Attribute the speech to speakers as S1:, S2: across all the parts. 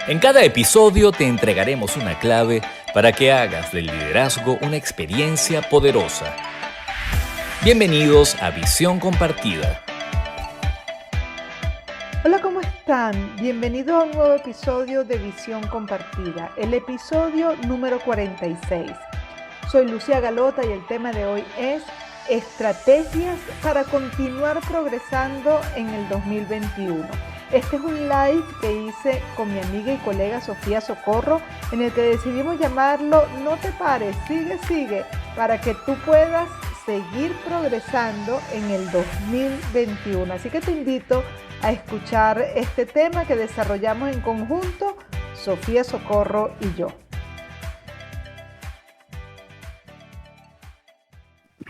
S1: En cada episodio te entregaremos una clave para que hagas del liderazgo una experiencia poderosa. Bienvenidos a Visión Compartida.
S2: Hola, ¿cómo están? Bienvenidos a un nuevo episodio de Visión Compartida, el episodio número 46. Soy Lucía Galota y el tema de hoy es estrategias para continuar progresando en el 2021. Este es un live que hice con mi amiga y colega Sofía Socorro, en el que decidimos llamarlo No te pares, sigue, para que tú puedas seguir progresando en el 2021. Así que te invito a escuchar este tema que desarrollamos en conjunto, Sofía Socorro y yo.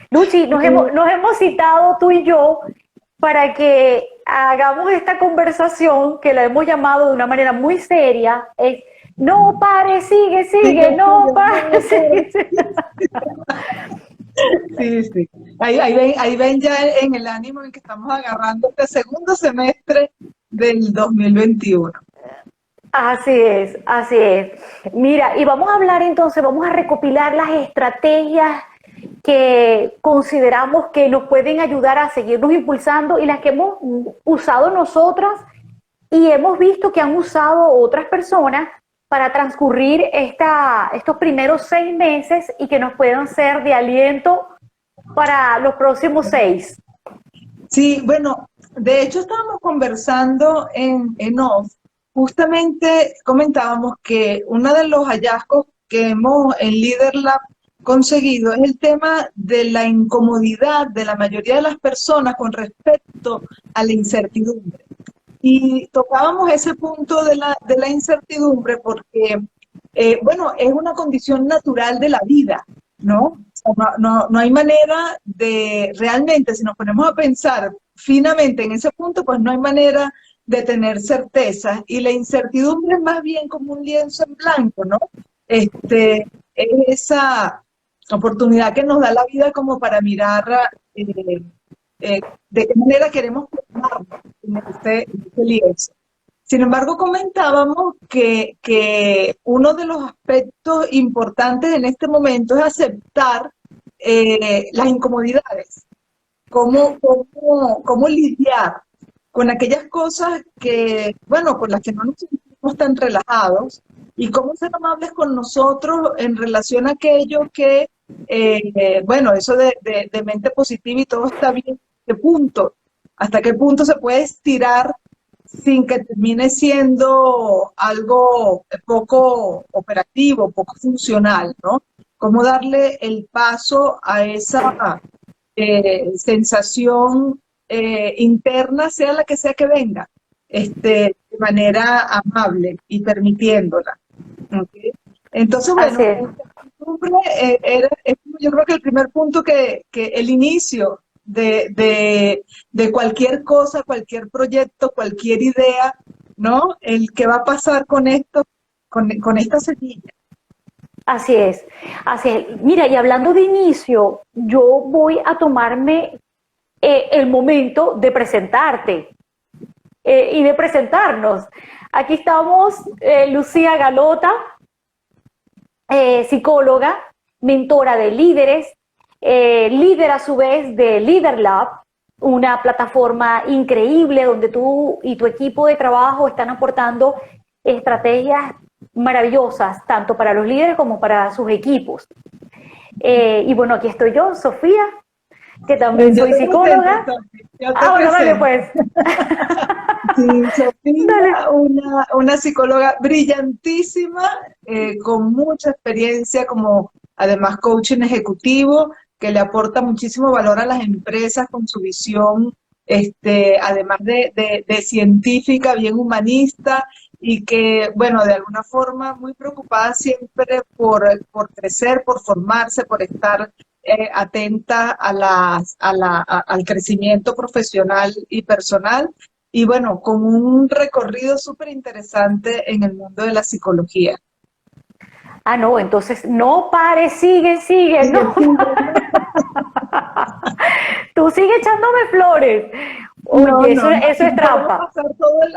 S3: Lucy, nos hemos citado tú y yo para que hagamos esta conversación que la hemos llamado de una manera muy seria, es no pare, sigue, no pare, sigue.
S4: Sí. Ahí ven ya en el ánimo en que estamos agarrando este segundo semestre del 2021.
S3: Así es. Mira, y vamos a hablar entonces, vamos a recopilar las estrategias que consideramos que nos pueden ayudar a seguirnos impulsando y las que hemos usado nosotras y hemos visto que han usado otras personas para transcurrir estos primeros 6 meses y que nos puedan ser de aliento para los próximos 6.
S4: Sí, bueno, de hecho estábamos conversando en off, justamente comentábamos que uno de los hallazgos que hemos en Leader Lab conseguido es el tema de la incomodidad de la mayoría de las personas con respecto a la incertidumbre. Y tocábamos ese punto de la incertidumbre porque, bueno, es una condición natural de la vida, ¿no? No hay manera de, realmente, si nos ponemos a pensar finamente en ese punto, pues no hay manera de tener certezas. Y la incertidumbre es más bien como un lienzo en blanco, ¿no? Es esa oportunidad que nos da la vida como para mirar de qué manera queremos formarnos en este lienzo. Sin embargo, comentábamos que uno de los aspectos importantes en este momento es aceptar las incomodidades, cómo lidiar con aquellas cosas que, bueno, con las que no nos sentimos tan relajados y cómo ser amables con nosotros en relación a aquello que, bueno, eso de mente positiva y todo está bien, hasta qué punto se puede estirar sin que termine siendo algo poco operativo, poco funcional, ¿no? Cómo darle el paso a esa sensación interna, sea la que sea que venga, de manera amable y permitiéndola. ¿Okay? Entonces, bueno, yo creo que el primer punto que el inicio de cualquier cosa, cualquier proyecto, cualquier idea, ¿no? El que va a pasar con esto, con esta semilla.
S3: Así es. Mira, y hablando de inicio, yo voy a tomarme el momento de presentarte y de presentarnos. Aquí estamos, Lucía Galota, psicóloga, mentora de líderes, líder a su vez de Leader Lab, una plataforma increíble donde tú y tu equipo de trabajo están aportando estrategias maravillosas, tanto para los líderes como para sus equipos. Y bueno, aquí estoy yo, Sofía, que también soy psicóloga. Bueno, dale pues.
S4: Sí, Sofía, una psicóloga brillantísima, con mucha experiencia como además coaching ejecutivo, que le aporta muchísimo valor a las empresas con su visión, además de científica, bien humanista, y que, bueno, de alguna forma muy preocupada siempre por crecer, por formarse, por estar atenta al crecimiento profesional y personal, y bueno, con un recorrido súper interesante en el mundo de la psicología.
S3: No, entonces no pare, sigue, no. Tú sigue echándome flores. Oye, eso,
S4: no,
S3: eso es trampa.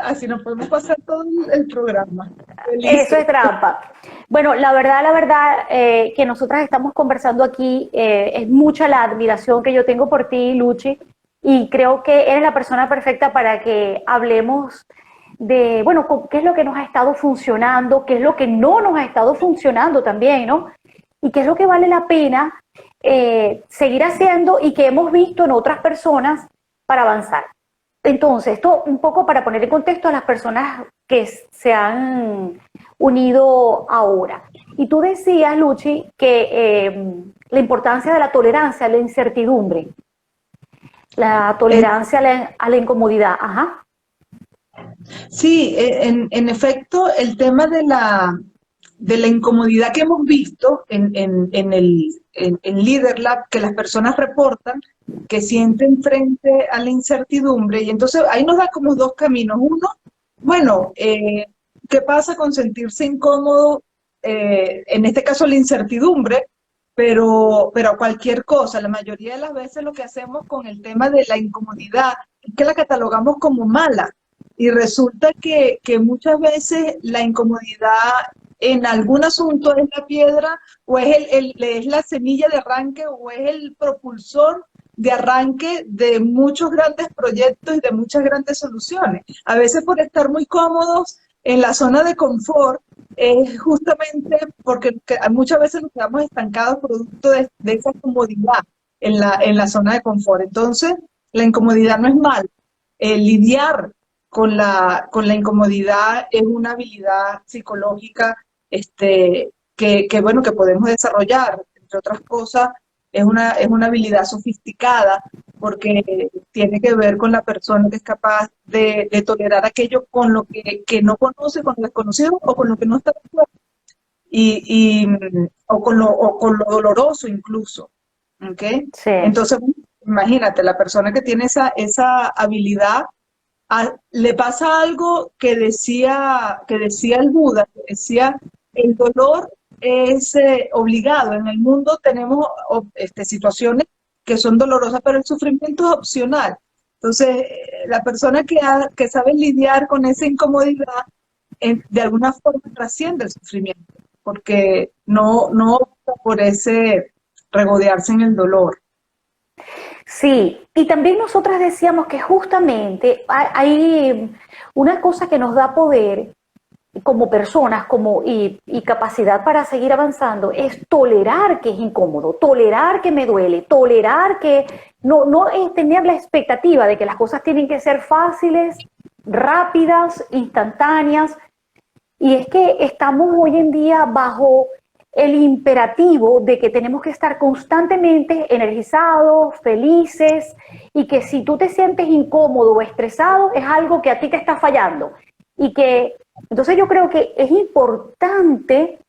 S4: así no podemos pasar todo el programa.
S3: Eso
S4: Felices.
S3: es trampa. Bueno, la verdad, que nosotras estamos conversando aquí, es mucha la admiración que yo tengo por ti, Luchi, y creo que eres la persona perfecta para que hablemos de, bueno, qué es lo que nos ha estado funcionando, qué es lo que no nos ha estado funcionando también, ¿no? Y qué es lo que vale la pena seguir haciendo y que hemos visto en otras personas para avanzar. Entonces, esto un poco para poner en contexto a las personas que se han unido ahora. Y tú decías, Luchi, que la importancia de la tolerancia a la incertidumbre, la tolerancia a la incomodidad. Ajá.
S4: Sí, en efecto, el tema de la incomodidad que hemos visto en Leader Lab, que las personas reportan que sienten frente a la incertidumbre, y entonces ahí nos da como dos caminos. Uno, bueno, ¿qué pasa con sentirse incómodo? En este caso la incertidumbre, pero cualquier cosa. La mayoría de las veces lo que hacemos con el tema de la incomodidad es que la catalogamos como mala. Y resulta que muchas veces la incomodidad en algún asunto es la piedra o es la semilla de arranque o es el propulsor de arranque de muchos grandes proyectos y de muchas grandes soluciones. A veces por estar muy cómodos en la zona de confort, es justamente porque muchas veces nos quedamos estancados producto de esa comodidad en la zona de confort. Entonces, la incomodidad no es mal. Lidiar con la incomodidad es una habilidad psicológica bueno, que podemos desarrollar, entre otras cosas, es una habilidad sofisticada porque tiene que ver con la persona que es capaz de tolerar aquello con lo que no conoce, con lo desconocido o con lo que no está de acuerdo, o con lo doloroso incluso. ¿Ok?
S3: Sí.
S4: Entonces, imagínate, la persona que tiene esa habilidad, le pasa algo que decía el Buda, que decía, el dolor es obligado. En el mundo tenemos situaciones que son dolorosas, pero el sufrimiento es opcional. Entonces, la persona que sabe lidiar con esa incomodidad, de alguna forma trasciende el sufrimiento, porque no opta por ese regodearse en el dolor.
S3: Sí, y también nosotras decíamos que justamente hay una cosa que nos da poder como personas y capacidad para seguir avanzando, es tolerar que es incómodo, tolerar que me duele, tolerar que no es tener la expectativa de que las cosas tienen que ser fáciles, rápidas, instantáneas. Y es que estamos hoy en día bajo el imperativo de que tenemos que estar constantemente energizados, felices, y que si tú te sientes incómodo o estresado es algo que a ti te está fallando. Y que entonces yo creo que es importante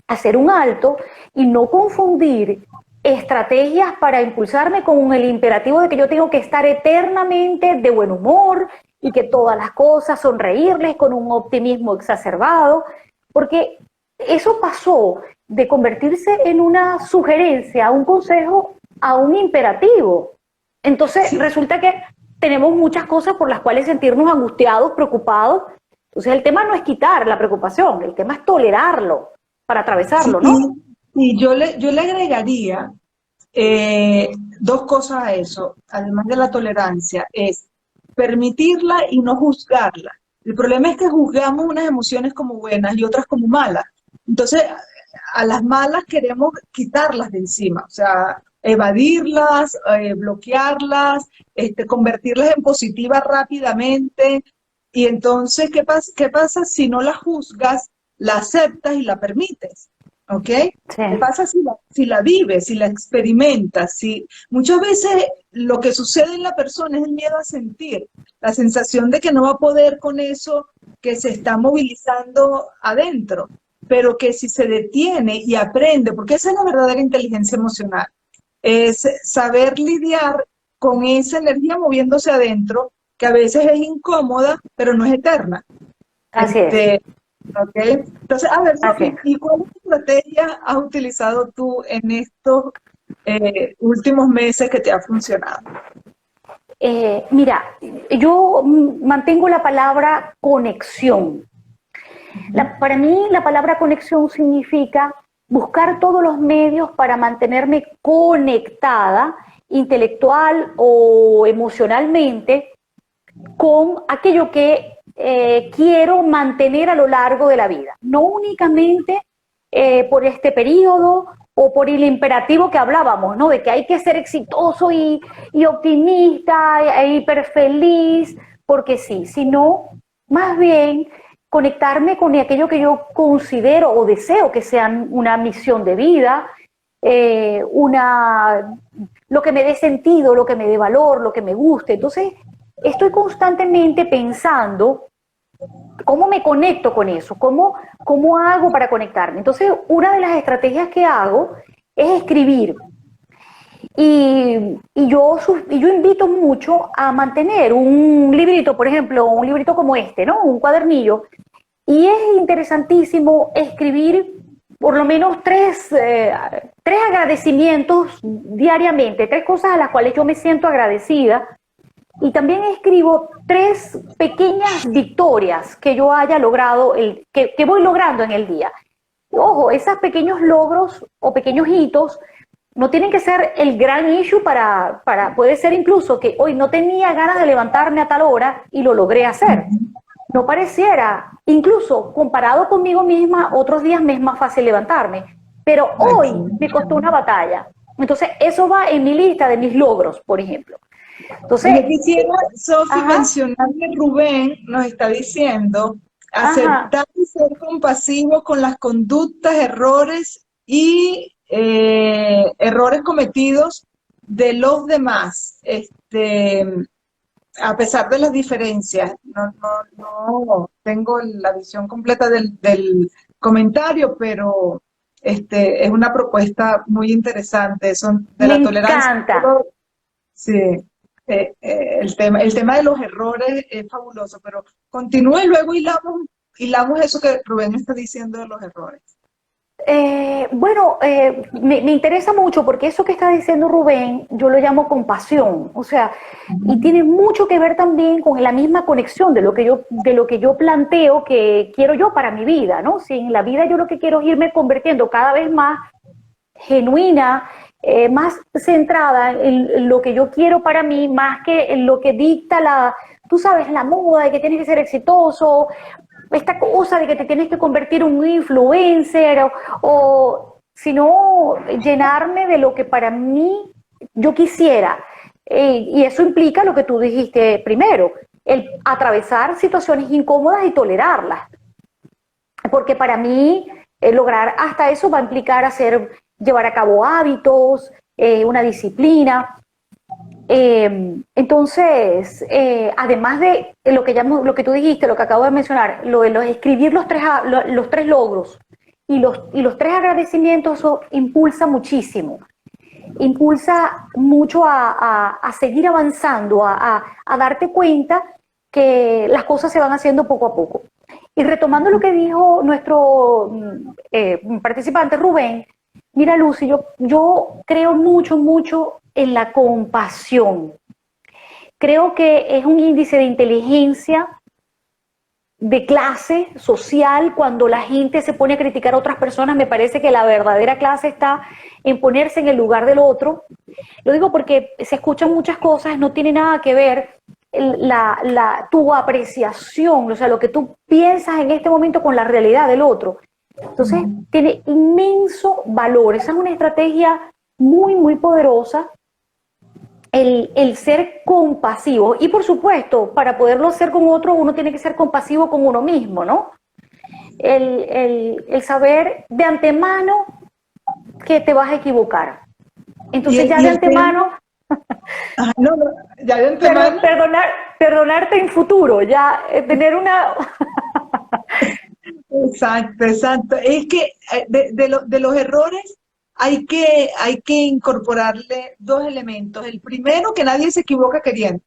S3: hacer un alto y no confundir estrategias para impulsarme con el imperativo de que yo tengo que estar eternamente de buen humor y que todas las cosas sonreírles con un optimismo exacerbado, porque eso pasó de convertirse en una sugerencia, un consejo, a un imperativo. Entonces
S4: Sí.
S3: resulta que tenemos muchas cosas por las cuales sentirnos angustiados, preocupados. Entonces el tema no es quitar la preocupación, el tema es tolerarlo para atravesarlo,
S4: Sí,
S3: ¿no?
S4: y yo le agregaría dos cosas a eso, además de la tolerancia, es permitirla y no juzgarla. El problema es que juzgamos unas emociones como buenas y otras como malas. Entonces, a las malas queremos quitarlas de encima, o sea, evadirlas, bloquearlas, convertirlas en positivas rápidamente. Y entonces, qué pasa si no la juzgas, la aceptas y la permites? ¿Ok?
S3: Sí.
S4: ¿Qué pasa si la vives, si la experimentas? Muchas veces lo que sucede en la persona es el miedo a sentir, la sensación de que no va a poder con eso que se está movilizando adentro, pero que si se detiene y aprende, porque esa es la verdadera inteligencia emocional, es saber lidiar con esa energía moviéndose adentro, que a veces es incómoda, pero no es eterna.
S3: Así es.
S4: Ok, entonces, a ver,
S3: Así
S4: Sofi,
S3: es.
S4: ¿y cuál estrategia has utilizado tú en estos últimos meses que te ha funcionado?
S3: Mira, yo mantengo la palabra conexión. Para mí la palabra conexión significa buscar todos los medios para mantenerme conectada intelectual o emocionalmente con aquello que quiero mantener a lo largo de la vida. No únicamente por este periodo o por el imperativo que hablábamos, ¿no? De que hay que ser exitoso y optimista e hiperfeliz, porque sí, sino más bien conectarme con aquello que yo considero o deseo que sea una misión de vida, lo que me dé sentido, lo que me dé valor, lo que me guste. Entonces, estoy constantemente pensando cómo me conecto con eso, cómo hago para conectarme. Entonces, una de las estrategias que hago es escribir. Y yo invito mucho a mantener un librito, por ejemplo, un librito como este, ¿no? Un cuadernillo. Y es interesantísimo escribir por lo menos tres agradecimientos diariamente, 3 cosas a las cuales yo me siento agradecida. Y también escribo 3 pequeñas victorias que yo haya logrado, que voy logrando en el día. Ojo, esos pequeños logros o pequeños hitos no tienen que ser el gran issue puede ser incluso que hoy no tenía ganas de levantarme a tal hora y lo logré hacer. No pareciera, incluso comparado conmigo misma, otros días me es más fácil levantarme, pero hoy me costó una batalla. Entonces, eso va en mi lista de mis logros, por ejemplo. Entonces,
S4: yo quisiera, Sofi, mencionar que Rubén nos está diciendo aceptar y ser compasivo con las conductas, errores y errores cometidos de los demás, a pesar de las diferencias. No tengo la visión completa del comentario, pero es una propuesta muy interesante, eso de la tolerancia.
S3: Me encanta.
S4: Sí, el tema de los errores es fabuloso, pero continúe y luego hilamos eso que Rubén está diciendo de los errores.
S3: Me interesa mucho porque eso que está diciendo Rubén, yo lo llamo compasión, o sea, y tiene mucho que ver también con la misma conexión de lo que yo planteo que quiero yo para mi vida, ¿no? Si en la vida yo lo que quiero es irme convirtiendo cada vez más genuina, más centrada en lo que yo quiero para mí, más que en lo que dicta tú sabes, la moda de que tienes que ser exitoso, esta cosa de que te tienes que convertir en un influencer, sino llenarme de lo que para mí yo quisiera. Y eso implica lo que tú dijiste primero, el atravesar situaciones incómodas y tolerarlas. Porque para mí lograr hasta eso va a implicar llevar a cabo hábitos, una disciplina. Entonces, además de lo que tú dijiste, lo que acabo de mencionar, lo de escribir los tres logros y los 3 agradecimientos, eso impulsa muchísimo. Impulsa mucho a seguir avanzando, a darte cuenta que las cosas se van haciendo poco a poco. Y retomando lo que dijo nuestro participante Rubén, mira, Lucy, yo creo mucho en la compasión. Creo que es un índice de inteligencia, de clase social, cuando la gente se pone a criticar a otras personas. Me parece que la verdadera clase está en ponerse en el lugar del otro. Lo digo porque se escuchan muchas cosas, no tiene nada que ver tu apreciación, o sea, lo que tú piensas en este momento con la realidad del otro. Entonces, tiene inmenso valor. Esa es una estrategia muy poderosa, el ser compasivo. Y por supuesto, para poderlo hacer con otro, uno tiene que ser compasivo con uno mismo, ¿no? El saber de antemano que te vas a equivocar. Entonces ya de antemano...
S4: Ya de antemano...
S3: Perdonarte en futuro, ya tener una...
S4: Exacto. Es que de los errores hay que incorporarle 2 elementos. El primero, que nadie se equivoca queriendo.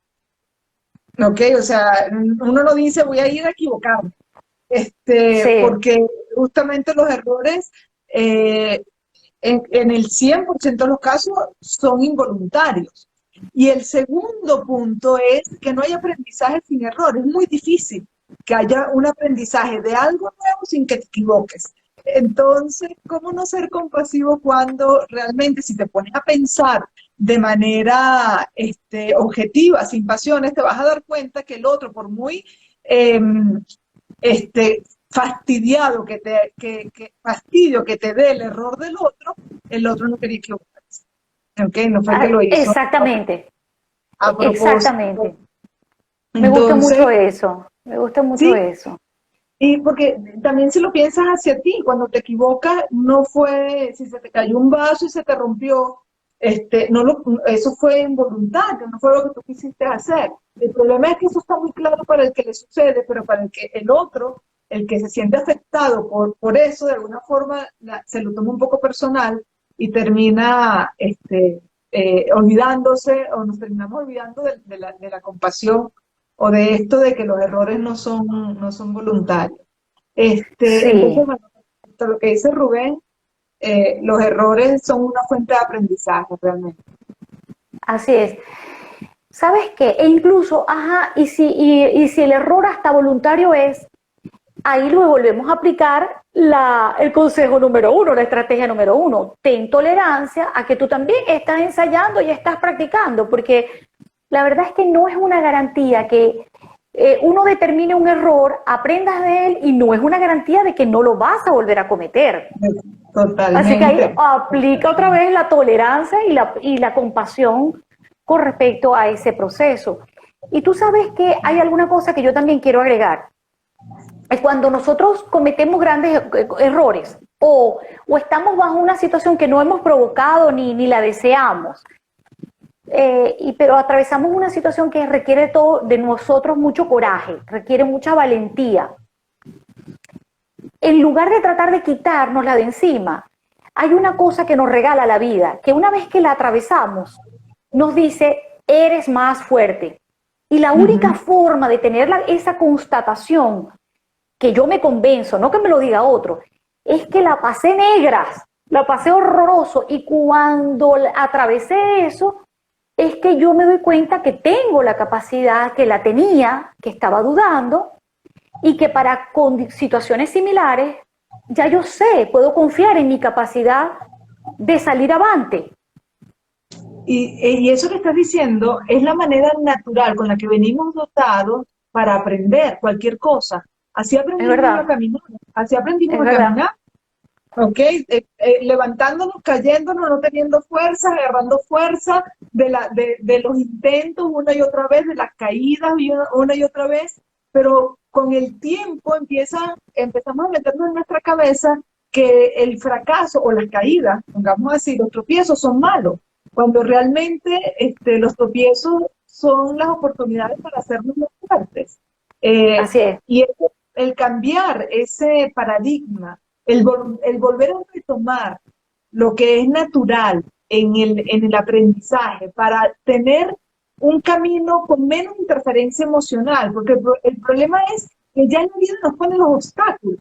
S4: ¿Ok? O sea, uno no dice voy a ir a equivocarme.
S3: Sí.
S4: Porque justamente los errores en el 100% de los casos son involuntarios. Y el segundo punto es que no hay aprendizaje sin error. Es muy difícil que haya un aprendizaje de algo nuevo sin que te equivoques. Entonces, ¿cómo no ser compasivo cuando realmente si te pones a pensar de manera objetiva, sin pasiones, te vas a dar cuenta que el otro, por muy eh, fastidiado fastidio que te dé el otro no quería equivocarse. ¿Okay? No fue que lo hizo
S3: Exactamente,
S4: a propósito.
S3: exactamente. Me gusta mucho eso, me gusta mucho
S4: sí,
S3: eso.
S4: y porque también si lo piensas hacia ti, cuando te equivocas, no fue, si se te cayó un vaso y se te rompió, eso fue involuntario, no fue lo que tú quisiste hacer. El problema es que eso está muy claro para el que le sucede, pero para el otro, el que se siente afectado por eso, de alguna forma se lo toma un poco personal y termina olvidándose, o nos terminamos olvidando de la compasión o de esto de que los errores no son voluntarios.
S3: Sí,
S4: Entonces, bueno, respecto a lo que dice Rubén, los errores son una fuente de aprendizaje realmente.
S3: así es. ¿Sabes qué? E incluso, y si el error hasta voluntario es, ahí lo volvemos a aplicar el consejo número uno, la estrategia número uno. Ten tolerancia a que tú también estás ensayando y estás practicando, porque la verdad es que no es una garantía que uno determine un error, aprendas de él y no es una garantía de que no lo vas a volver a cometer.
S4: Totalmente.
S3: Así que ahí aplica otra vez la tolerancia y la compasión con respecto a ese proceso. Y tú sabes que hay alguna cosa que yo también quiero agregar. Es cuando nosotros cometemos grandes errores o estamos bajo una situación que no hemos provocado ni la deseamos, pero atravesamos una situación que requiere de nosotros mucho coraje, requiere mucha valentía. En lugar de tratar de quitárnosla de encima, hay una cosa que nos regala la vida, que una vez que la atravesamos, nos dice, eres más fuerte. Y la única forma de tener esa constatación, que yo me convenzo, no que me lo diga otro, es que la pasé negras, la pasé horroroso, y cuando atravesé eso, es que yo me doy cuenta que tengo la capacidad, que la tenía, que estaba dudando, y que para situaciones similares, ya yo sé, puedo confiar en mi capacidad de salir avante.
S4: Y eso que estás diciendo es la manera natural con la que venimos dotados para aprender cualquier cosa. Así
S3: Es
S4: aprendimos a
S3: verdad,
S4: caminar, así aprendimos
S3: es
S4: a
S3: verdad.
S4: caminar, ¿ok? Levantándonos, cayéndonos, no teniendo fuerza, agarrando fuerza de los intentos una y otra vez, de las caídas una y otra vez, pero con el tiempo empezamos a meternos en nuestra cabeza que el fracaso o las caídas, pongamos así, los tropiezos son malos, cuando realmente los tropiezos son las oportunidades para hacernos más fuertes.
S3: Así es.
S4: Y el cambiar ese paradigma, el volver a retomar lo que es natural en el aprendizaje para tener un camino con menos interferencia emocional, porque el problema es que ya en la vida nos ponen los obstáculos.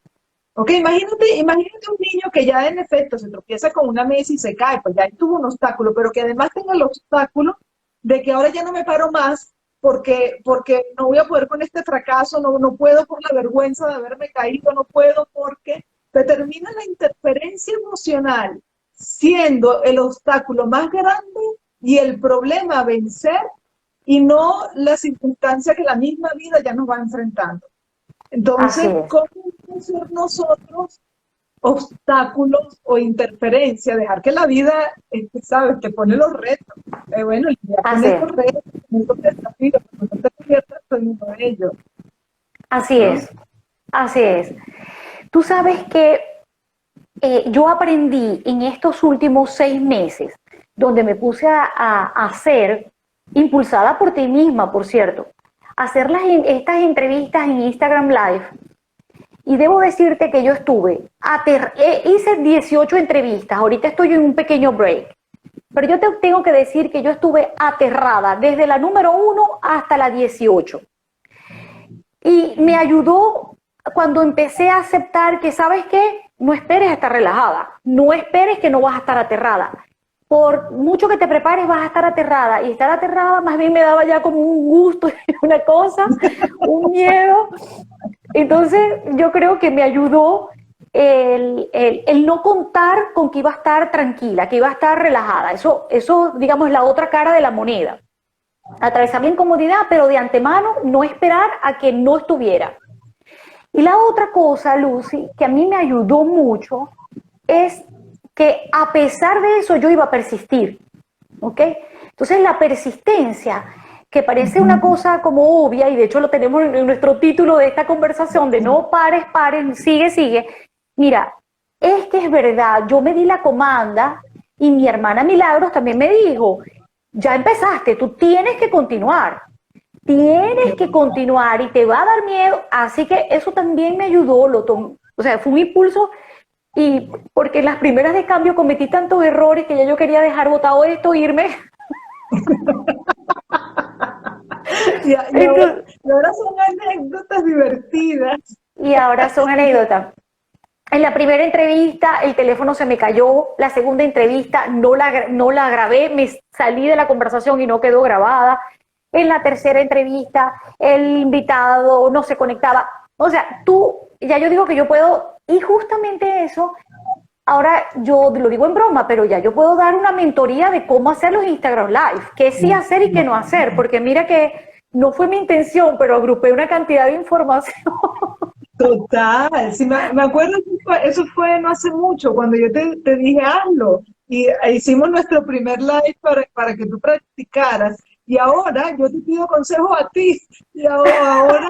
S4: Ok, imagínate un niño que ya en efecto se tropieza con una mesa y se cae, pues ya tuvo un obstáculo, pero que además tenga el obstáculo de que ahora ya no me paro más porque no voy a poder con este fracaso, no puedo por la vergüenza de haberme caído, no puedo porque determina la interferencia emocional siendo el obstáculo más grande y el problema a vencer y no la circunstancia que la misma vida ya nos va enfrentando. Entonces, ¿cómo ser nosotros obstáculos o interferencia? Dejar que la vida, ¿sabes? Te pone los retos. Bueno, ya con estos retos, con estos desafíos, no te conviertas en uno de ellos.
S3: Así es, así es. Tú sabes que yo aprendí en estos últimos 6 meses, donde me puse a hacer, impulsada por ti misma, por cierto, hacer estas entrevistas en Instagram Live. Y debo decirte que yo hice 18 entrevistas, ahorita estoy en un pequeño break, pero yo te tengo que decir que yo estuve aterrada desde la número 1 hasta la 18. Y me ayudó cuando empecé a aceptar que, ¿sabes qué? No esperes estar relajada, no esperes que no vas a estar aterrada. por mucho que te prepares vas a estar aterrada, y estar aterrada más bien me daba ya como un gusto, una cosa, un miedo. Entonces yo creo que me ayudó el no contar con que iba a estar tranquila, que iba a estar relajada. Eso, digamos, es la otra cara de la moneda. Atravesar la incomodidad, pero de antemano no esperar a que no estuviera. Y la otra cosa, Lucy, que a mí me ayudó mucho, es que a pesar de eso yo iba a persistir, ¿ok? Entonces la persistencia, que parece una cosa como obvia, y de hecho lo tenemos en nuestro título de esta conversación, de no pares, pares, sigue, sigue. Mira, es que es verdad, yo me di la comanda y mi hermana Milagros también me dijo, ya empezaste, tú tienes que continuar y te va a dar miedo, así que eso también me ayudó, o sea, fue un impulso, y porque en las primeras de cambio cometí tantos errores que ya yo quería dejar botado esto, irme.
S4: Y ahora son anécdotas divertidas.
S3: Y ahora son anécdotas. En la primera entrevista el teléfono se me cayó, la segunda entrevista no la grabé, me salí de la conversación y no quedó grabada. En la tercera entrevista el invitado no se conectaba. O sea, ya yo digo que yo puedo, y justamente eso, ahora yo lo digo en broma, pero ya yo puedo dar una mentoría de cómo hacer los Instagram Live, qué sí hacer y qué no hacer, porque mira que no fue mi intención, pero agrupé una cantidad de información.
S4: Total, sí, me acuerdo que eso fue no hace mucho, cuando yo te dije hazlo, y hicimos nuestro primer live para que tú practicaras, y ahora yo te pido consejos a ti, y ahora...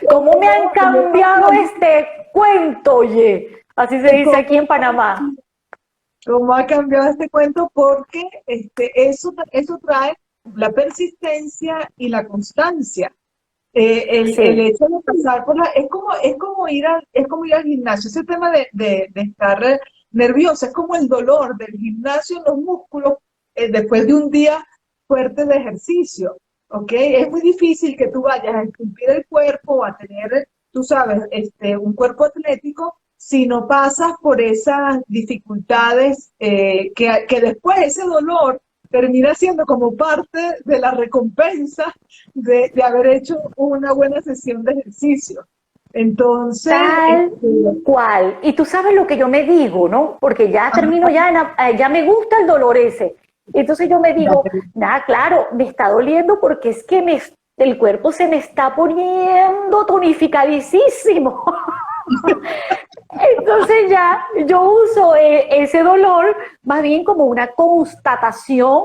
S3: ¿Cómo me han cambiado este cuento, oye? Así se dice aquí en Panamá.
S4: ¿Cómo ha cambiado este cuento? Porque eso trae la persistencia y la constancia. El hecho de pasar por es como ir al gimnasio. Ese tema de estar nerviosa es como el dolor del gimnasio en los músculos después de un día fuerte de ejercicio, ¿ok? Es muy difícil que tú vayas a esculpir el cuerpo o a tener, tú sabes, un cuerpo atlético si no pasas por esas dificultades que después ese dolor termina siendo como parte de la recompensa de haber hecho una buena sesión de ejercicio. Entonces...
S3: Tal cual. Y tú sabes lo que yo me digo, ¿no? Porque ya termino, ya me gusta el dolor ese. Entonces yo me digo, nada, claro, me está doliendo porque es que el cuerpo se me está poniendo tonificadísimo. Entonces ya yo uso ese dolor más bien como una constatación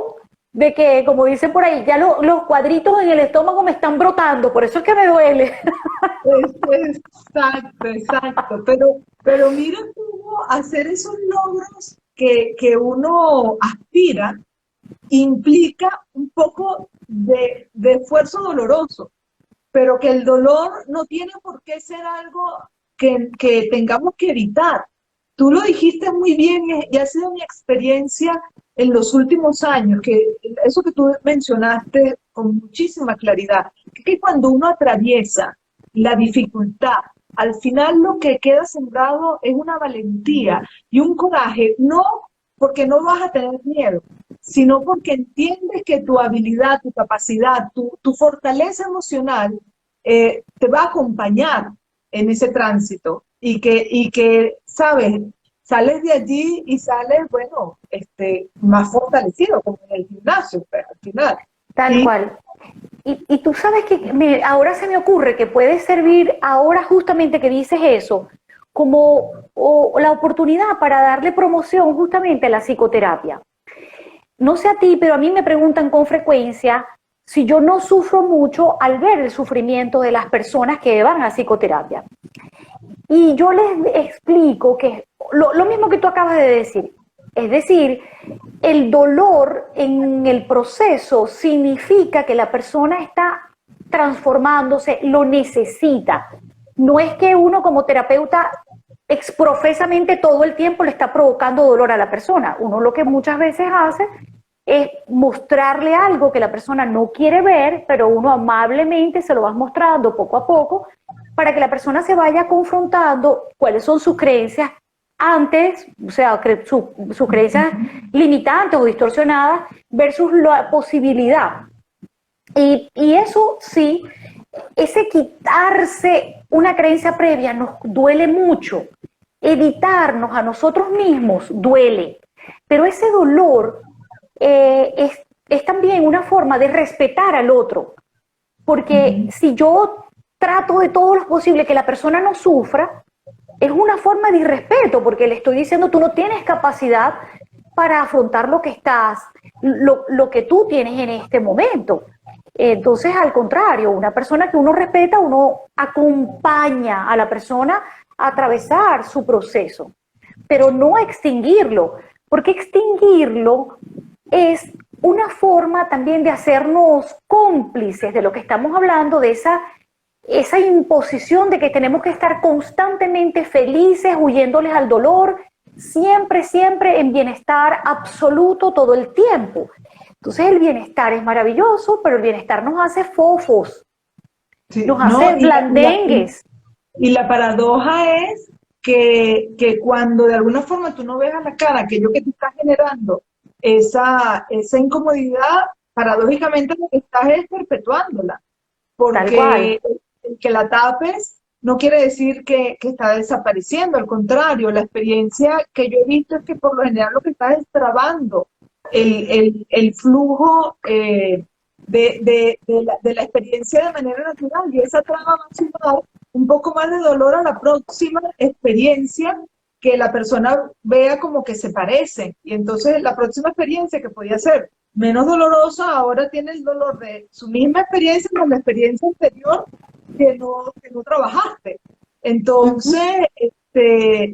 S3: de que, como dicen por ahí, ya los cuadritos en el estómago me están brotando, por eso es que me duele.
S4: Exacto. Pero mira cómo hacer esos logros que uno aspira implica un poco de esfuerzo doloroso, pero que el dolor no tiene por qué ser algo que tengamos que evitar. Tú lo dijiste muy bien y ha sido mi experiencia en los últimos años, que eso que tú mencionaste con muchísima claridad, que cuando uno atraviesa la dificultad, al final lo que queda sembrado es una valentía y un coraje, no porque no vas a tener miedo, sino porque entiendes que tu habilidad, tu capacidad, tu fortaleza emocional te va a acompañar en ese tránsito y que, ¿sabes? Sales de allí y sales, bueno, más fortalecido, como en el gimnasio, pero al final.
S3: Tal cual. Y tú sabes que ahora se me ocurre que puede servir, ahora justamente que dices eso, como la oportunidad para darle promoción justamente a la psicoterapia. No sé a ti, pero a mí me preguntan con frecuencia si yo no sufro mucho al ver el sufrimiento de las personas que van a psicoterapia. Y yo les explico que lo mismo que tú acabas de decir, es decir, el dolor en el proceso significa que la persona está transformándose, lo necesita. No es que uno como terapeuta exprofesamente todo el tiempo le está provocando dolor a la persona. Uno lo que muchas veces hace es mostrarle algo que la persona no quiere ver, pero uno amablemente se lo va mostrando poco a poco para que la persona se vaya confrontando cuáles son sus creencias antes, o sea, sus creencias limitantes o distorsionadas versus la posibilidad. Y eso sí, ese quitarse una creencia previa nos duele mucho. Evitarnos a nosotros mismos duele, pero ese dolor es también una forma de respetar al otro, porque si yo trato de todo lo posible que la persona no sufra, es una forma de irrespeto, porque le estoy diciendo tú no tienes capacidad para afrontar lo que tú tienes en este momento. Entonces, al contrario, una persona que uno respeta, uno acompaña a la persona a atravesar su proceso, pero no a extinguirlo, porque extinguirlo es una forma también de hacernos cómplices de lo que estamos hablando, de esa imposición de que tenemos que estar constantemente felices, huyéndoles al dolor, siempre, siempre en bienestar absoluto todo el tiempo. Entonces el bienestar es maravilloso, pero el bienestar nos hace fofos,
S4: Sí,
S3: nos
S4: no,
S3: hace blandengues.
S4: y la paradoja es que cuando de alguna forma tú no ves a la cara aquello que te está generando esa incomodidad, paradójicamente lo que estás es perpetuándola,
S3: Tal cual.
S4: porque el que la tapes no quiere decir que está desapareciendo, al contrario, la experiencia que yo he visto es que por lo general lo que está es trabando el flujo de la experiencia de manera natural, y esa traba va a sumar un poco más de dolor a la próxima experiencia que la persona vea como que se parecen, y entonces la próxima experiencia que podía ser menos dolorosa ahora tiene el dolor de su misma experiencia con la experiencia anterior que no trabajaste. Entonces,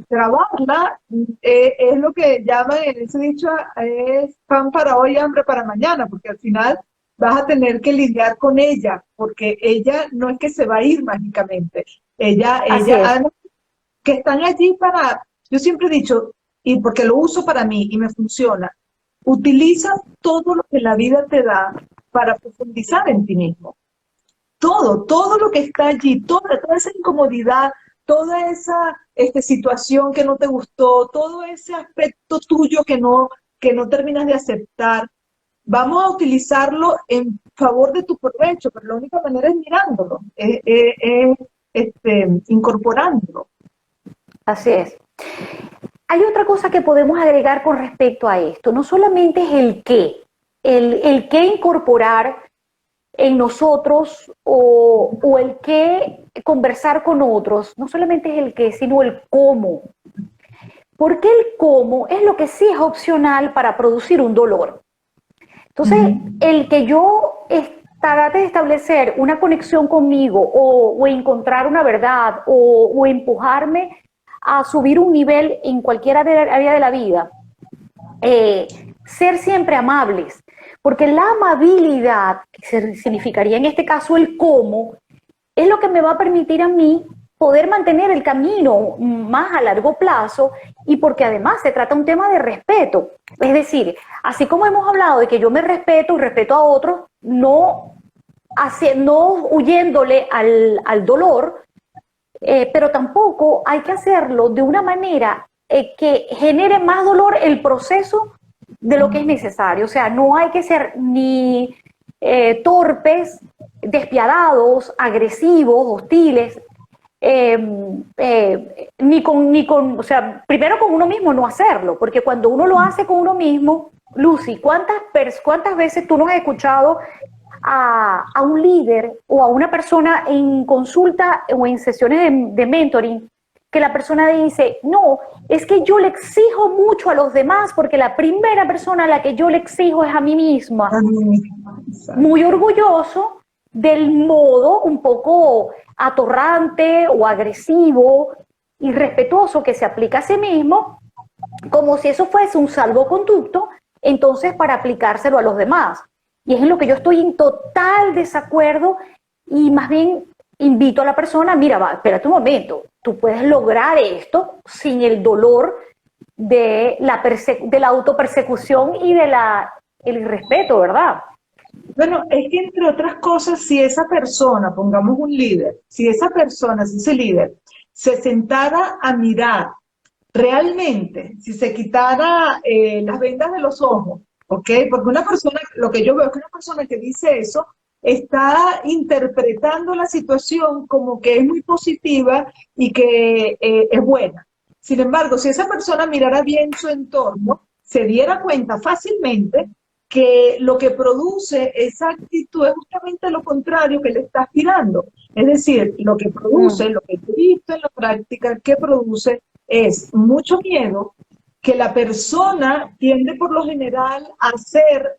S4: trabajarla es lo que llaman en ese dicho, es pan para hoy, hambre para mañana, porque al final vas a tener que lidiar con ella, porque ella no es que se va a ir mágicamente.
S3: Así es.
S4: Además, que están allí para, yo siempre he dicho, y porque lo uso para mí y me funciona, utiliza todo lo que la vida te da para profundizar en ti mismo. Todo lo que está allí, toda esa incomodidad, toda esa situación que no te gustó, todo ese aspecto tuyo que no terminas de aceptar, vamos a utilizarlo en favor de tu provecho, pero la única manera es mirándolo, incorporándolo.
S3: Así es. Hay otra cosa que podemos agregar con respecto a esto. No solamente es el qué incorporar en nosotros o el qué conversar con otros. No solamente es el qué, sino el cómo. Porque el cómo es lo que sí es opcional para producir un dolor. Entonces, el que yo trate de establecer una conexión conmigo o encontrar una verdad o empujarme a subir un nivel en cualquier área de la vida, ser siempre amables, porque la amabilidad, que significaría en este caso el cómo, es lo que me va a permitir a mí poder mantener el camino más a largo plazo, y porque además se trata de un tema de respeto. Es decir, así como hemos hablado de que yo me respeto y respeto a otros, no huyéndole al dolor, pero tampoco hay que hacerlo de una manera que genere más dolor el proceso de lo que es necesario. O sea, no hay que ser ni torpes, despiadados, agresivos, hostiles, o sea, primero con uno mismo no hacerlo, porque cuando uno lo hace con uno mismo, Lucy, ¿cuántas veces tú nos has escuchado a un líder o a una persona en consulta o en sesiones de mentoring, que la persona dice, no, es que yo le exijo mucho a los demás porque la primera persona a la que yo le exijo es a mí misma? Muy orgulloso del modo un poco atorrante o agresivo, irrespetuoso que se aplica a sí mismo, como si eso fuese un salvoconducto, entonces para aplicárselo a los demás. Y es en lo que yo estoy en total desacuerdo, y más bien invito a la persona, mira, espérate un momento, tú puedes lograr esto sin el dolor de la autopersecución y el irrespeto, ¿verdad?
S4: Bueno, es que entre otras cosas, si esa persona, pongamos un líder, si ese líder se sentara a mirar realmente, si se quitara las vendas de los ojos, ¿ok? Porque una persona, lo que yo veo es que una persona que dice eso está interpretando la situación como que es muy positiva y que es buena. Sin embargo, si esa persona mirara bien su entorno, se diera cuenta fácilmente que lo que produce esa actitud es justamente lo contrario que le está aspirando. Es decir, lo que produce, lo que he visto en la práctica, que produce es mucho miedo, que la persona tiende por lo general a hacer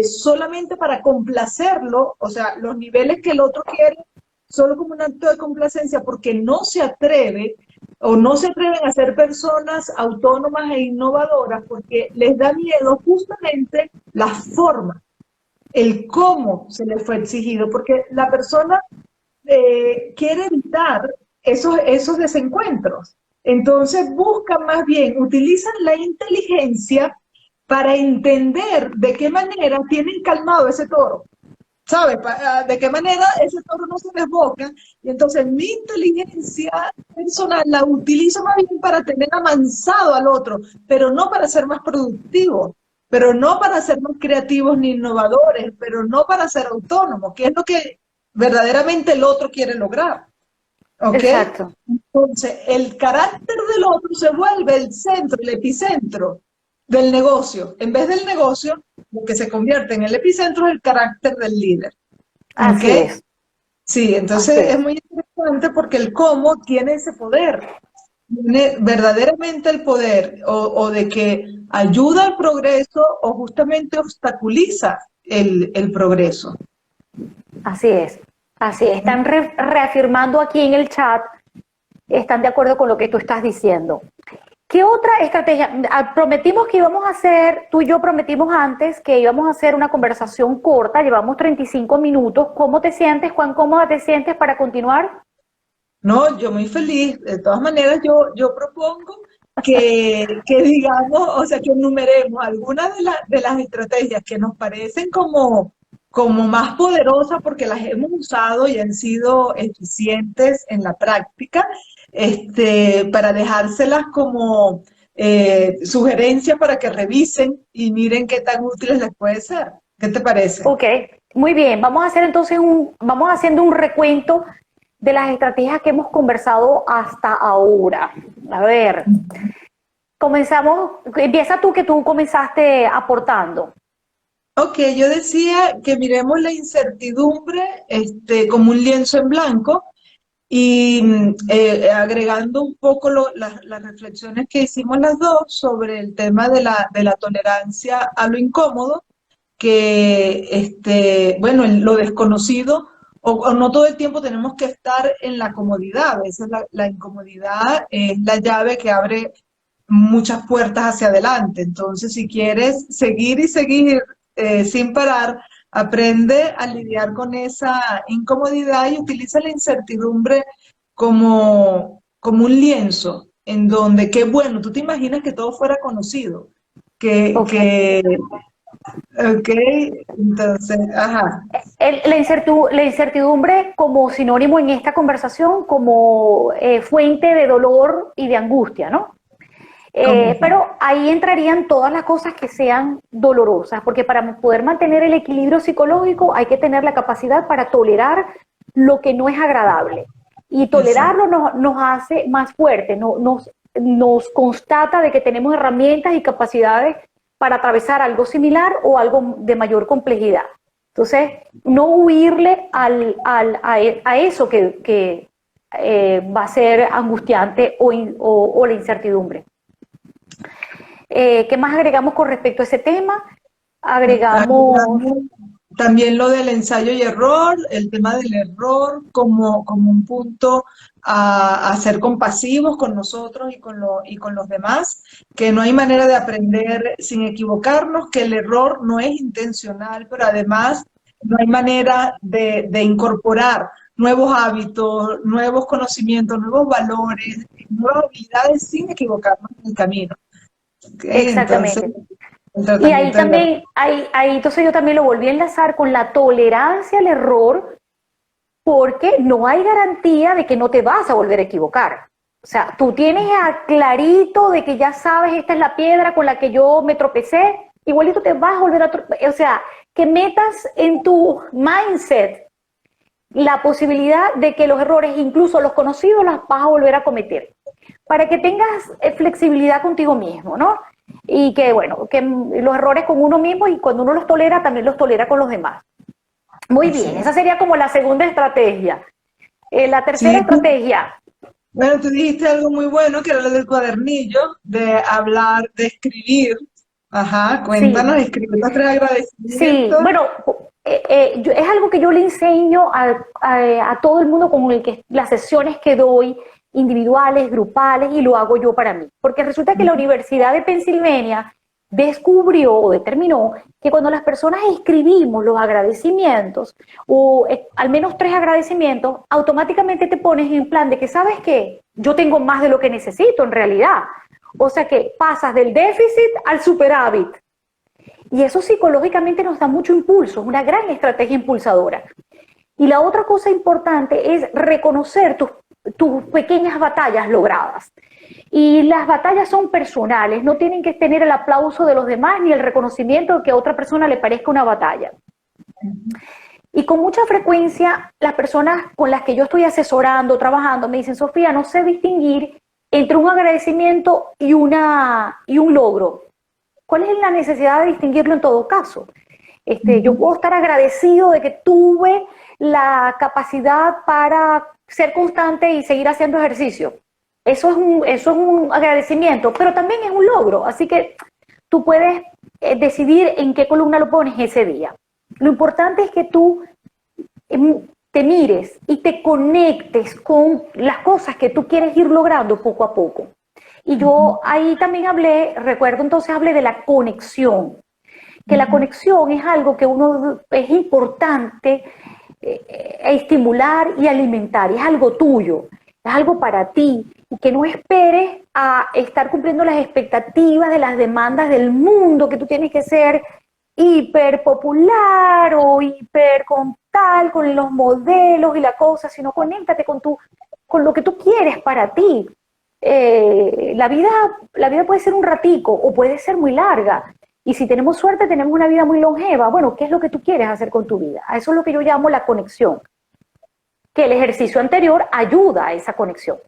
S4: solamente para complacerlo, o sea, los niveles que el otro quiere, solo como un acto de complacencia, porque no se atreve o no se atreven a ser personas autónomas e innovadoras, porque les da miedo justamente la forma, el cómo se les fue exigido, porque la persona quiere evitar esos desencuentros. Entonces buscan más bien, utilizan la inteligencia para entender de qué manera tienen calmado ese toro, ¿sabes? De qué manera ese toro no se desboca. Y entonces mi inteligencia personal la utilizo más bien para tener amansado al otro, pero no para ser más productivo, pero no para ser más creativos ni innovadores, pero no para ser autónomos, que es lo que verdaderamente el otro quiere lograr. ¿Ok?
S3: Exacto.
S4: Entonces, el carácter del otro se vuelve el centro, el epicentro del negocio. En vez del negocio, lo que se convierte en el epicentro es el carácter del líder.
S3: Así
S4: ¿Ok?
S3: es.
S4: Sí, entonces
S3: Así es.
S4: es muy interesante porque el cómo tiene ese poder. Tiene verdaderamente el poder o de que ayuda al progreso o justamente obstaculiza el progreso.
S3: Así es. Así es. Están reafirmando aquí en el chat, están de acuerdo con lo que tú estás diciendo. ¿Qué otra estrategia? Prometimos que íbamos a hacer, tú y yo prometimos antes que íbamos a hacer una conversación corta, llevamos 35 minutos. ¿Cómo te sientes? ¿Cuán cómoda te sientes para continuar?
S4: No, yo muy feliz. De todas maneras, yo propongo que digamos, o sea, que enumeremos algunas de las estrategias que nos parecen como más poderosas porque las hemos usado y han sido eficientes en la práctica, para dejárselas como sugerencias para que revisen y miren qué tan útiles les puede ser. ¿Qué te parece?
S3: Ok, muy bien. Vamos a hacer entonces vamos haciendo un recuento de las estrategias que hemos conversado hasta ahora. A ver, comenzamos, empieza tú que tú comenzaste aportando.
S4: Ok, yo decía que miremos la incertidumbre como un lienzo en blanco y agregando un poco las reflexiones que hicimos las dos sobre el tema de la tolerancia a lo incómodo, que bueno, lo desconocido, o no todo el tiempo tenemos que estar en la comodidad, a veces la incomodidad es la llave que abre muchas puertas hacia adelante. Entonces, si quieres seguir y seguir sin parar, aprende a lidiar con esa incomodidad y utiliza la incertidumbre como un lienzo en donde, qué bueno, tú te imaginas que todo fuera conocido,
S3: Ok.
S4: ok, entonces, ajá,
S3: La incertidumbre como sinónimo en esta conversación, como fuente de dolor y de angustia, ¿no? Pero ahí entrarían todas las cosas que sean dolorosas, porque para poder mantener el equilibrio psicológico hay que tener la capacidad para tolerar lo que no es agradable. Y tolerarlo nos hace más fuertes, nos constata de que tenemos herramientas y capacidades para atravesar algo similar o algo de mayor complejidad. Entonces, no huirle a eso que va a ser angustiante o la incertidumbre. ¿Qué más agregamos con respecto a ese tema? Agregamos...
S4: También lo del ensayo y error, el tema del error como un punto a ser compasivos con nosotros y con los demás, que no hay manera de aprender sin equivocarnos, que el error no es intencional, pero además no hay manera de incorporar nuevos hábitos, nuevos conocimientos, nuevos valores, nuevas habilidades sin equivocarnos en el camino. ¿Okay?
S3: Exactamente.
S4: Entonces,
S3: y ahí también, entonces yo también lo volví a enlazar con la tolerancia al error, porque no hay garantía de que no te vas a volver a equivocar. O sea, tú tienes clarito de que ya sabes, esta es la piedra con la que yo me tropecé, igualito te vas a volver a tropezar. O sea, que metas en tu mindset la posibilidad de que los errores, incluso los conocidos, los vas a volver a cometer. Para que tengas flexibilidad contigo mismo, ¿no? Y que, bueno, que los errores con uno mismo y cuando uno los tolera, también los tolera con los demás. Muy bien, esa sería como la segunda estrategia. La tercera estrategia.
S4: Bueno, tú dijiste algo muy bueno, que era lo del cuadernillo, de hablar, de escribir. Ajá, cuéntanos, escribir los 3
S3: Sí,
S4: agradecimientos.
S3: bueno, es algo que yo le enseño a todo el mundo con el que las sesiones que doy, individuales, grupales, y lo hago yo para mí. Porque resulta que la Universidad de Pensilvania descubrió o determinó que cuando las personas escribimos los agradecimientos, o al menos 3 agradecimientos, automáticamente te pones en plan de que, ¿sabes qué? Yo tengo más de lo que necesito en realidad. O sea que pasas del déficit al superávit. Y eso psicológicamente nos da mucho impulso, es una gran estrategia impulsadora. Y la otra cosa importante es reconocer tus pequeñas batallas logradas. Y las batallas son personales, no tienen que tener el aplauso de los demás ni el reconocimiento de que a otra persona le parezca una batalla. Y con mucha frecuencia las personas con las que yo estoy asesorando, trabajando, me dicen, Sofía, no sé distinguir entre un agradecimiento y un logro. ¿Cuál es la necesidad de distinguirlo en todo caso? Yo puedo estar agradecido de que tuve la capacidad para ser constante y seguir haciendo ejercicio. Eso es un agradecimiento, pero también es un logro. Así que tú puedes decidir en qué columna lo pones ese día. Lo importante es que tú te mires y te conectes con las cosas que tú quieres ir logrando poco a poco. Y yo ahí también hablé de la conexión, que la conexión es algo que es importante estimular y alimentar, es algo tuyo, es algo para ti, y que no esperes a estar cumpliendo las expectativas de las demandas del mundo, que tú tienes que ser hiper popular o hiper con los modelos y la cosa, sino conéctate con lo que tú quieres para ti. La vida puede ser un ratico o puede ser muy larga. Y si tenemos suerte, tenemos una vida muy longeva. Bueno, ¿qué es lo que tú quieres hacer con tu vida? A eso es lo que yo llamo la conexión. Que el ejercicio anterior ayuda a esa conexión.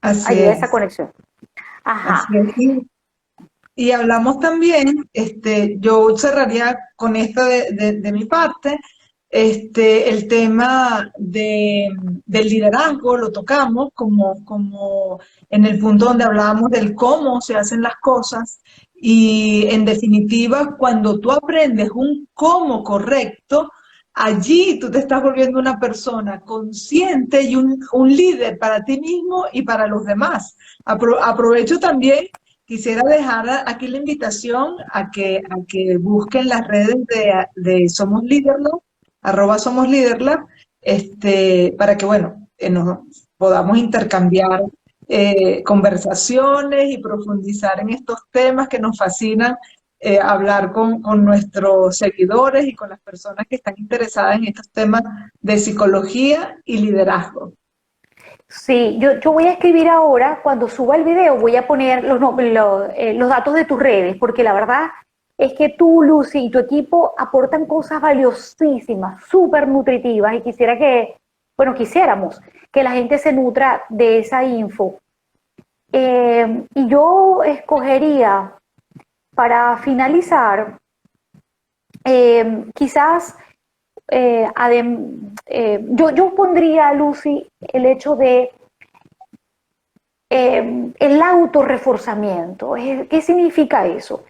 S3: Ayuda a esa conexión. Ajá.
S4: Así es. Y hablamos también, yo cerraría con esto de mi parte, el tema del liderazgo, lo tocamos como en el punto donde hablábamos del cómo se hacen las cosas, y en definitiva, cuando tú aprendes un cómo correcto, allí tú te estás volviendo una persona consciente y un líder para ti mismo y para los demás. Aprovecho también. Quisiera dejar aquí la invitación a que busquen las redes de Somos Leaderlab, @SomosLeaderlab, para que, bueno, nos podamos intercambiar conversaciones y profundizar en estos temas que nos fascinan, hablar con nuestros seguidores y con las personas que están interesadas en estos temas de psicología y liderazgo.
S3: Sí, yo voy a escribir ahora, cuando suba el video, voy a poner los datos de tus redes, porque la verdad es que tú, Lucy, y tu equipo aportan cosas valiosísimas, súper nutritivas, y quisiéramos que la gente se nutra de esa info. Y yo escogería, para finalizar, quizás... yo pondría, Lucy, el hecho de el autorreforzamiento. ¿Qué significa eso?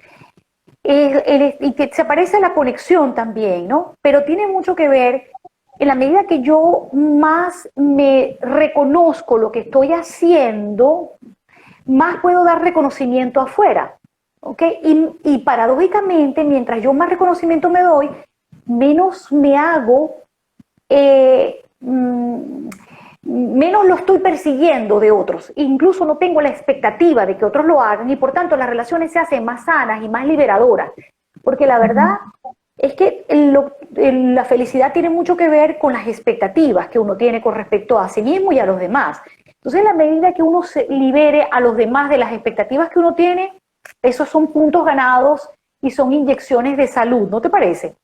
S3: Y que se parece a la conexión también, ¿no? Pero tiene mucho que ver, en la medida que yo más me reconozco lo que estoy haciendo, más puedo dar reconocimiento afuera, ¿ok? Y paradójicamente, mientras yo más reconocimiento me doy, menos me hago, menos lo estoy persiguiendo de otros. Incluso no tengo la expectativa de que otros lo hagan, y por tanto las relaciones se hacen más sanas y más liberadoras. Porque la verdad es que la felicidad tiene mucho que ver con las expectativas que uno tiene con respecto a sí mismo y a los demás. Entonces, en la medida que uno se libere a los demás de las expectativas que uno tiene, esos son puntos ganados y son inyecciones de salud, ¿no te parece?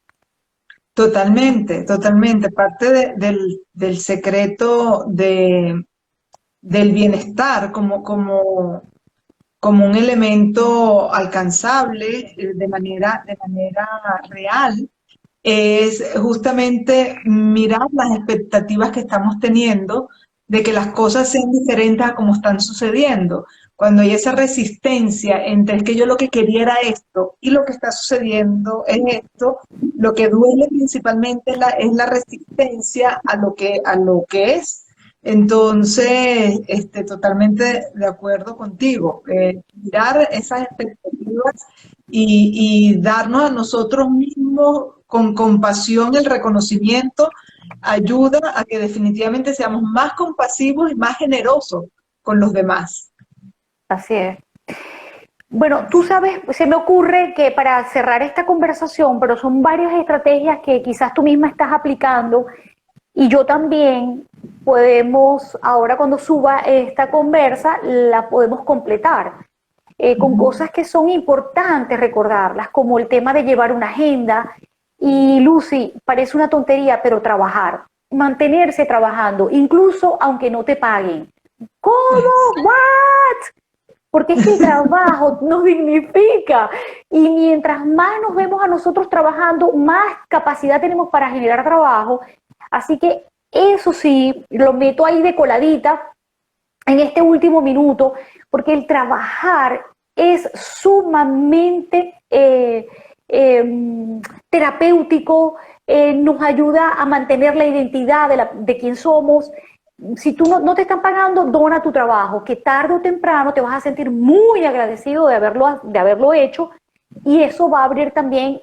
S4: Totalmente, totalmente. Parte del secreto del bienestar como un elemento alcanzable de manera real, es justamente mirar las expectativas que estamos teniendo de que las cosas sean diferentes a como están sucediendo. Cuando hay esa resistencia entre es que yo lo que quería era esto y lo que está sucediendo es esto, lo que duele principalmente es la resistencia a lo que es. Entonces, totalmente de acuerdo contigo. Mirar esas expectativas y darnos a nosotros mismos con compasión el reconocimiento ayuda a que definitivamente seamos más compasivos y más generosos con los demás.
S3: Así es. Bueno, tú sabes, se me ocurre que para cerrar esta conversación, pero son varias estrategias que quizás tú misma estás aplicando y yo también podemos, ahora cuando suba esta conversa, la podemos completar con cosas que son importantes recordarlas, como el tema de llevar una agenda. Y Lucy, parece una tontería, pero trabajar, mantenerse trabajando, incluso aunque no te paguen. ¿Cómo? ¿What? Porque es que el trabajo nos dignifica y mientras más nos vemos a nosotros trabajando, más capacidad tenemos para generar trabajo. Así que eso sí, lo meto ahí de coladita en este último minuto, porque el trabajar es sumamente terapéutico, nos ayuda a mantener la identidad de quién somos. Si tú no te están pagando, dona tu trabajo, que tarde o temprano te vas a sentir muy agradecido de haberlo hecho y eso va a abrir también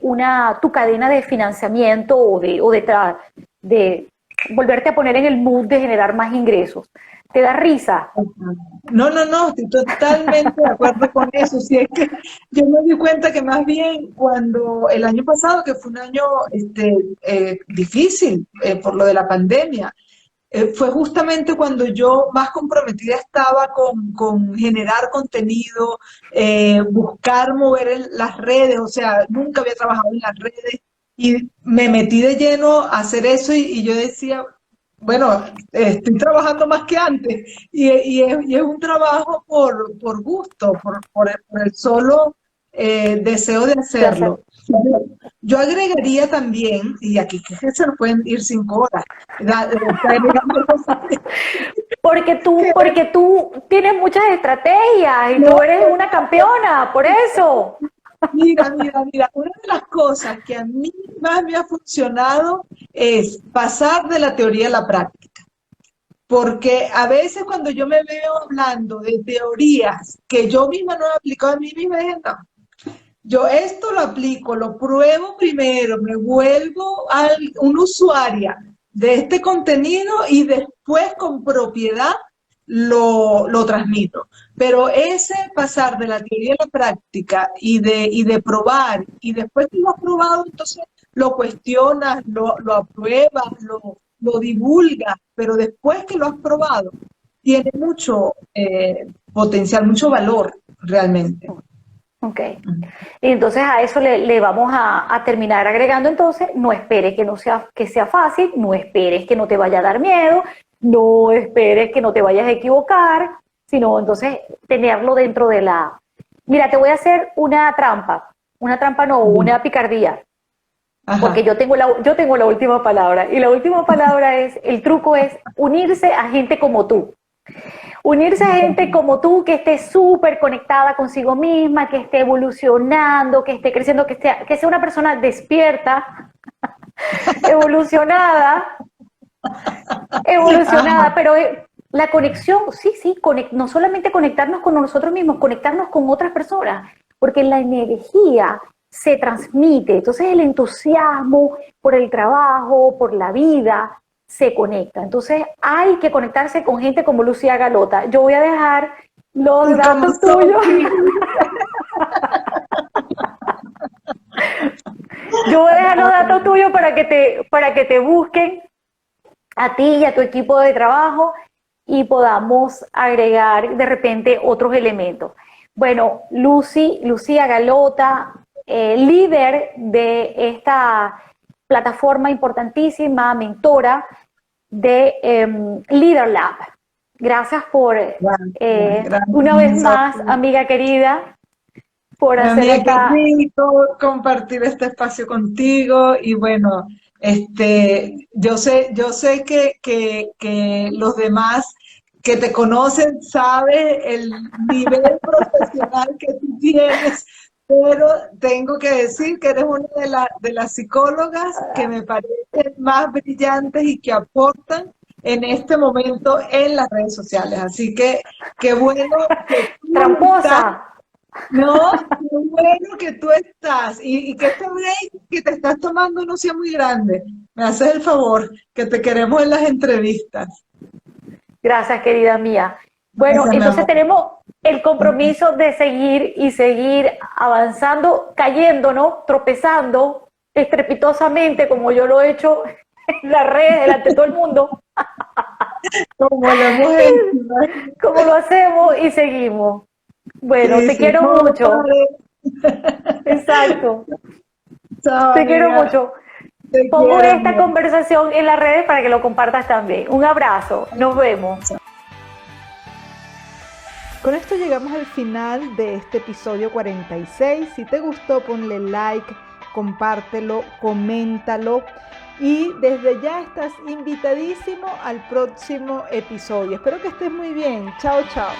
S3: tu cadena de financiamiento o de volverte a poner en el mood de generar más ingresos. ¿Te da risa?
S4: No, estoy totalmente de acuerdo con eso. Si es que yo me di cuenta que más bien cuando el año pasado, que fue un año difícil por lo de la pandemia, fue justamente cuando yo más comprometida estaba con generar contenido, buscar mover las redes, o sea, nunca había trabajado en las redes y me metí de lleno a hacer eso y yo decía, bueno, estoy trabajando más que antes y es un trabajo por gusto, por el solo deseo de hacerlo. Yo agregaría también, y aquí que se nos pueden ir 5 horas,
S3: Porque tú tienes muchas estrategias y tú eres una campeona, por eso.
S4: Mira, una de las cosas que a mí más me ha funcionado es pasar de la teoría a la práctica. Porque a veces cuando yo me veo hablando de teorías que yo misma no he aplicado a mí misma, dije, no, yo esto lo aplico, lo pruebo primero, me vuelvo una usuaria de este contenido y después con propiedad lo transmito. Pero ese pasar de la teoría a la práctica y de probar, y después que lo has probado, entonces lo cuestionas, lo apruebas, lo divulgas, pero después que lo has probado, tiene mucho potencial, mucho valor realmente.
S3: Ok. Y entonces a eso le vamos a terminar agregando entonces, no esperes que sea fácil, no esperes que no te vaya a dar miedo, no esperes que no te vayas a equivocar, sino entonces tenerlo dentro de la... Mira, te voy a hacer una trampa no, una picardía,
S4: Ajá.
S3: porque yo tengo la última palabra, y la última palabra el truco es unirse a gente como tú. Unirse a gente como tú que esté súper conectada consigo misma, que esté evolucionando, que esté creciendo, que sea una persona despierta, evolucionada, pero la conexión, sí, no solamente conectarnos con nosotros mismos, conectarnos con otras personas, porque la energía se transmite, entonces el entusiasmo por el trabajo, por la vida, se conecta. Entonces hay que conectarse con gente como Lucía Galota. Yo voy a dejar los datos tuyos. Yo voy a dejar los datos tuyos para que te busquen a ti y a tu equipo de trabajo. y podamos agregar de repente otros elementos. Bueno, Lucía Galota, líder de esta plataforma importantísima, mentora de Leader Lab. Gracias por,
S4: Gracias
S3: una vez más, amiga querida, por hacer
S4: Amiga, qué
S3: esta...
S4: rico compartir este espacio contigo y bueno, yo sé que los demás que te conocen saben el nivel profesional que tú tienes, pero tengo que decir que eres una de las psicólogas que me parecen más brillantes y que aportan en este momento en las redes sociales. Así que qué bueno que tú estás.
S3: ¡Tramposa!
S4: No, qué bueno que tú estás y que este break que te estás tomando no sea muy grande. Me haces el favor, que te queremos en las entrevistas.
S3: Gracias, querida mía. Bueno,
S4: Gracias, mi
S3: entonces
S4: amor.
S3: tenemos el compromiso de seguir avanzando, cayéndonos, tropezando estrepitosamente, como yo lo he hecho en las redes delante de todo el mundo,
S4: Como lo hemos hecho.
S3: como lo hacemos y seguimos. Bueno,
S4: Sí,
S3: te
S4: sí,
S3: quiero
S4: no,
S3: mucho.
S4: padre.
S3: Exacto.
S4: Chao,
S3: Te quiero
S4: amiga.
S3: mucho.
S4: Te
S3: Pongo
S4: quiero,
S3: esta
S4: amor.
S3: conversación en las redes para que lo compartas también. Un abrazo. Nos vemos.
S2: Con esto llegamos al final de este episodio 46. Si te gustó, ponle like, compártelo, coméntalo. Y desde ya estás invitadísimo al próximo episodio. Espero que estés muy bien. Chao, chao.